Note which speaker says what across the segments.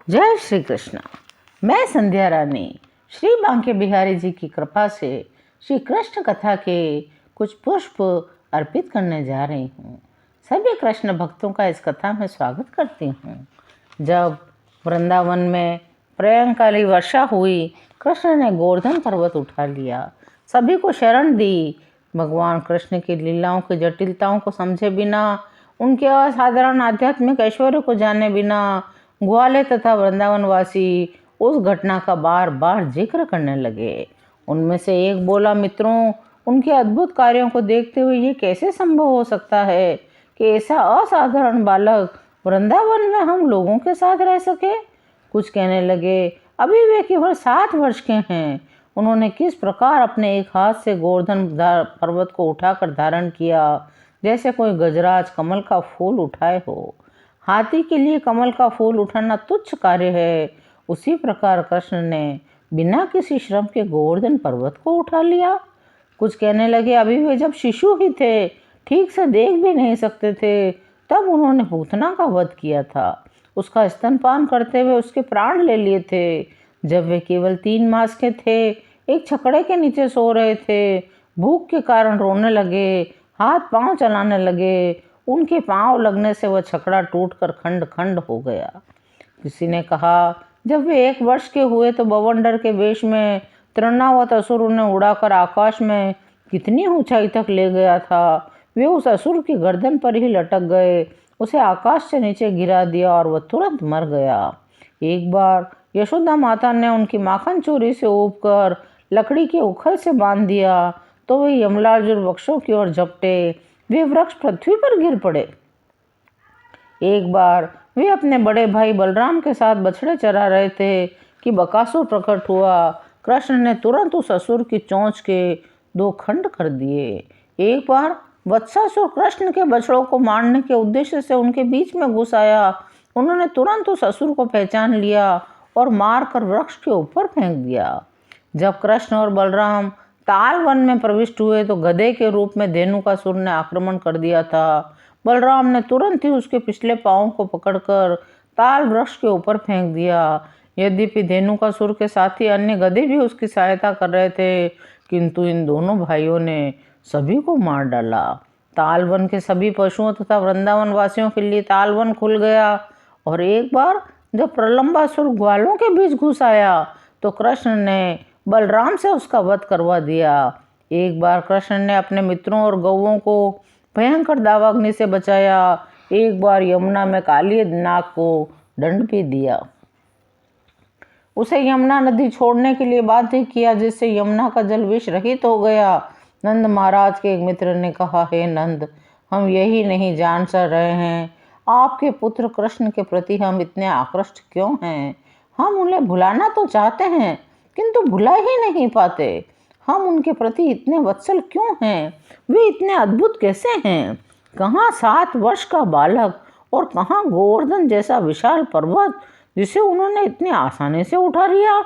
Speaker 1: जय श्री कृष्ण। मैं संध्या रानी श्री बांके बिहारी जी की कृपा से श्री कृष्ण कथा के कुछ पुष्प अर्पित करने जा रही हूँ। सभी कृष्ण भक्तों का इस कथा में स्वागत करती हूँ। जब वृंदावन में प्रलयंकाली वर्षा हुई, कृष्ण ने गोवर्धन पर्वत उठा लिया, सभी को शरण दी। भगवान कृष्ण की लीलाओं की जटिलताओं को समझे बिना, उनके असाधारण आध्यात्मिक ऐश्वर्य को जाने बिना ग्वाले तथा वृंदावनवासी उस घटना का बार बार जिक्र करने लगे। उनमें से एक बोला, मित्रों, उनके अद्भुत कार्यों को देखते हुए ये कैसे संभव हो सकता है कि ऐसा असाधारण बालक वृंदावन में हम लोगों के साथ रह सके। कुछ कहने लगे, अभी वे केवल 7 वर्ष के हैं। उन्होंने किस प्रकार अपने एक हाथ से गोवर्धन पर्वत को उठाकर धारण किया, जैसे कोई गजराज कमल का फूल उठाए हो। हाथी के लिए कमल का फूल उठाना तुच्छ कार्य है, उसी प्रकार कृष्ण ने बिना किसी श्रम के गोवर्धन पर्वत को उठा लिया। कुछ कहने लगे, अभी वे जब शिशु ही थे, ठीक से देख भी नहीं सकते थे, तब उन्होंने पूतना का वध किया था। उसका स्तनपान करते हुए उसके प्राण ले लिए थे। जब वे केवल 3 मास के थे, एक छकड़े के नीचे सो रहे थे। भूख के कारण रोने लगे, हाथ पांव चलाने लगे। उनके पांव लगने से वह छकड़ा टूटकर खंड खंड हो गया। किसी ने कहा, जब वे 1 वर्ष के हुए तो बवंडर के वेश में तृणावत असुर उन्हें उड़ाकर आकाश में कितनी ऊंचाई तक ले गया था। वे उस असुर की गर्दन पर ही लटक गए, उसे आकाश से नीचे गिरा दिया और वह तुरंत मर गया। एक बार यशोदा माता ने उनकी माखन चोरी से ऊबकर लकड़ी के उखल से बांध दिया, तो वे यमलार्जुन वृक्षों की ओर झपटे। वे वृक्ष पृथ्वी पर गिर पड़े। एक बार वे अपने बड़े भाई बलराम के साथ बछड़े चरा रहे थे कि बकासुर प्रकट हुआ। कृष्ण ने तुरंत उस असुर की चोंच के 2 खंड कर दिए। एक बार वत्सासुर कृष्ण के बछड़ों को मारने के उद्देश्य से उनके बीच में घुस आया। उन्होंने तुरंत उस असुर को पहचान लिया और मारकर वृक्ष के ऊपर फेंक दिया। जब कृष्ण और बलराम ताल वन में प्रविष्ट हुए तो गधे के रूप में धेनुकासुर ने आक्रमण कर दिया था। बलराम ने तुरंत ही उसके पिछले पांव को पकड़कर ताल वृक्ष के ऊपर फेंक दिया। यद्यपि धेनुकासुर के साथी अन्य गधे भी उसकी सहायता कर रहे थे, किंतु इन दोनों भाइयों ने सभी को मार डाला। तालवन के सभी पशुओं तथा वृंदावन वासियों के लिए तालवन खुल गया। और एक बार जब प्रलंबासुर ग्वालों के बीच घुस आया तो कृष्ण ने बलराम से उसका वध करवा दिया। एक बार कृष्ण ने अपने मित्रों और गौओं को भयंकर दावाग्नि से बचाया। एक बार यमुना में काली नाग को दंड भी दिया। उसे यमुना नदी छोड़ने के लिए बाध्य किया, जिससे यमुना का जल विष रहित हो गया। नंद महाराज के एक मित्र ने कहा, हे नंद, हम यही नहीं जान सा रहे हैं, आपके पुत्र कृष्ण के प्रति हम इतने आकृष्ट क्यों हैं। हम उन्हें भुलाना तो चाहते हैं, किंतु भुला ही नहीं पाते। हम उनके प्रति इतने वत्सल क्यों हैं? वे इतने अद्भुत कैसे हैं? कहाँ 7 वर्ष का बालक और कहाँ गोवर्धन जैसा विशाल पर्वत, जिसे उन्होंने इतनी आसानी से उठा लिया।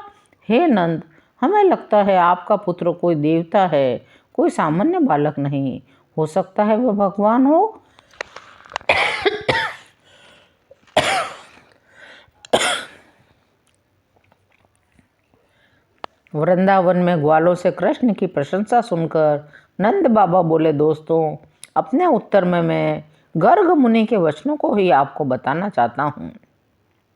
Speaker 1: हे नंद, हमें लगता है आपका पुत्र कोई देवता है, कोई सामान्य बालक नहीं। हो सकता है वह भगवान हो। वृंदावन में ग्वालों से कृष्ण की प्रशंसा सुनकर नंद बाबा बोले, दोस्तों, अपने उत्तर में मैं गर्ग मुनि के वचनों को ही आपको बताना चाहता हूँ।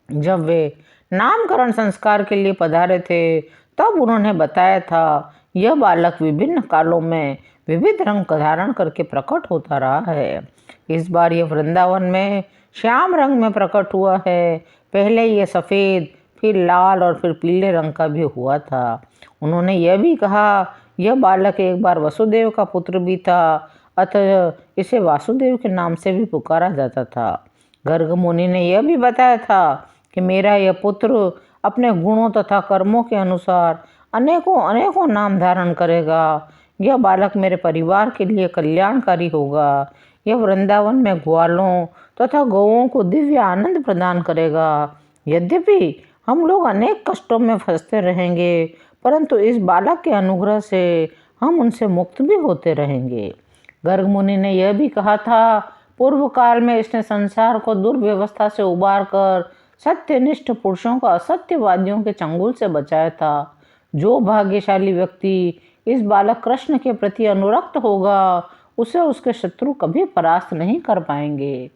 Speaker 1: जब वे नामकरण संस्कार के लिए पधारे थे, तब उन्होंने बताया था, यह बालक विभिन्न कालों में विविध रंग धारण करके प्रकट होता रहा है। इस बार यह वृंदावन में श्याम रंग में प्रकट हुआ है। पहले यह सफ़ेद, फिर लाल और फिर पीले रंग का भी हुआ था। उन्होंने यह भी कहा, यह बालक एक बार वसुदेव का पुत्र भी था, अतः इसे वासुदेव के नाम से भी पुकारा जाता था। गर्ग मुनि ने यह भी बताया था कि मेरा यह पुत्र अपने गुणों तथा कर्मों के अनुसार अनेकों अनेकों नाम धारण करेगा। यह बालक मेरे परिवार के लिए कल्याणकारी होगा। यह वृंदावन में ग्वालों तथा गौओं को दिव्य आनंद प्रदान करेगा। यद्यपि हम लोग अनेक कष्टों में फंसते रहेंगे, परंतु इस बालक के अनुग्रह से हम उनसे मुक्त भी होते रहेंगे। गर्ग मुनि ने यह भी कहा था, पूर्व काल में इसने संसार को दुर्व्यवस्था से उबार कर सत्यनिष्ठ पुरुषों को असत्यवादियों के चंगुल से बचाया था। जो भाग्यशाली व्यक्ति इस बालक कृष्ण के प्रति अनुरक्त होगा उसे उसके शत्रु कभी परास्त नहीं कर पाएंगे।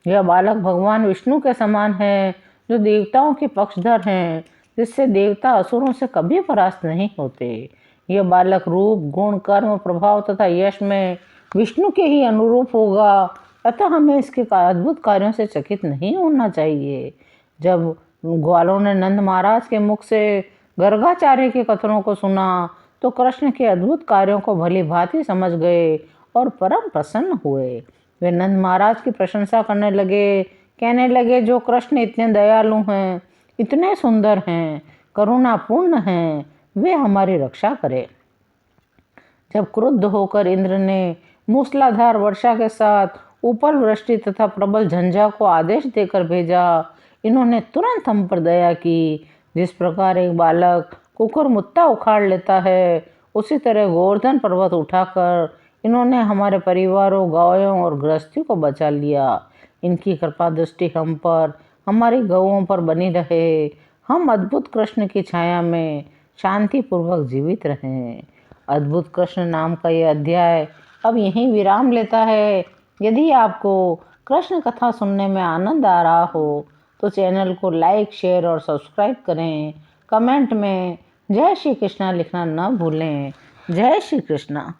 Speaker 1: यह बालक भगवान विष्णु के समान है, जो देवताओं के पक्षधर हैं, जिससे देवता असुरों से कभी परास्त नहीं होते। यह बालक रूप, गुण, कर्म, प्रभाव तथा यश में विष्णु के ही अनुरूप होगा, अतः हमें इसके अद्भुत कार्यों से चकित नहीं होना चाहिए। जब ग्वालों ने नंद महाराज के मुख से गर्गाचार्य के कथनों को सुना तो कृष्ण के अद्भुत कार्यों को भली भांति समझ गए और परम प्रसन्न हुए। वे नंद महाराज की प्रशंसा करने लगे, कहने लगे, जो कृष्ण इतने दयालु हैं, इतने सुंदर हैं, करुणापूर्ण हैं, वे हमारी रक्षा करें। जब क्रुद्ध होकर इंद्र ने मूसलाधार वर्षा के साथ उपल वृष्टि तथा प्रबल झंझा को आदेश देकर भेजा, इन्होंने तुरंत हम पर दया की। जिस प्रकार एक बालक कुकुरमुत्ता उखाड़ लेता है, उसी तरह गोवर्धन पर्वत उठाकर इन्होंने हमारे परिवारों, गायों और गृहस्थी को बचा लिया। इनकी कृपा दृष्टि हम पर, हमारी गौओं पर बनी रहे। हम अद्भुत कृष्ण की छाया में शांतिपूर्वक जीवित रहें। अद्भुत कृष्ण नाम का यह अध्याय अब यहीं विराम लेता है। यदि आपको कृष्ण कथा सुनने में आनंद आ रहा हो तो चैनल को लाइक, शेयर और सब्सक्राइब करें। कमेंट में जय श्री कृष्णा लिखना न भूलें। जय श्री कृष्णा।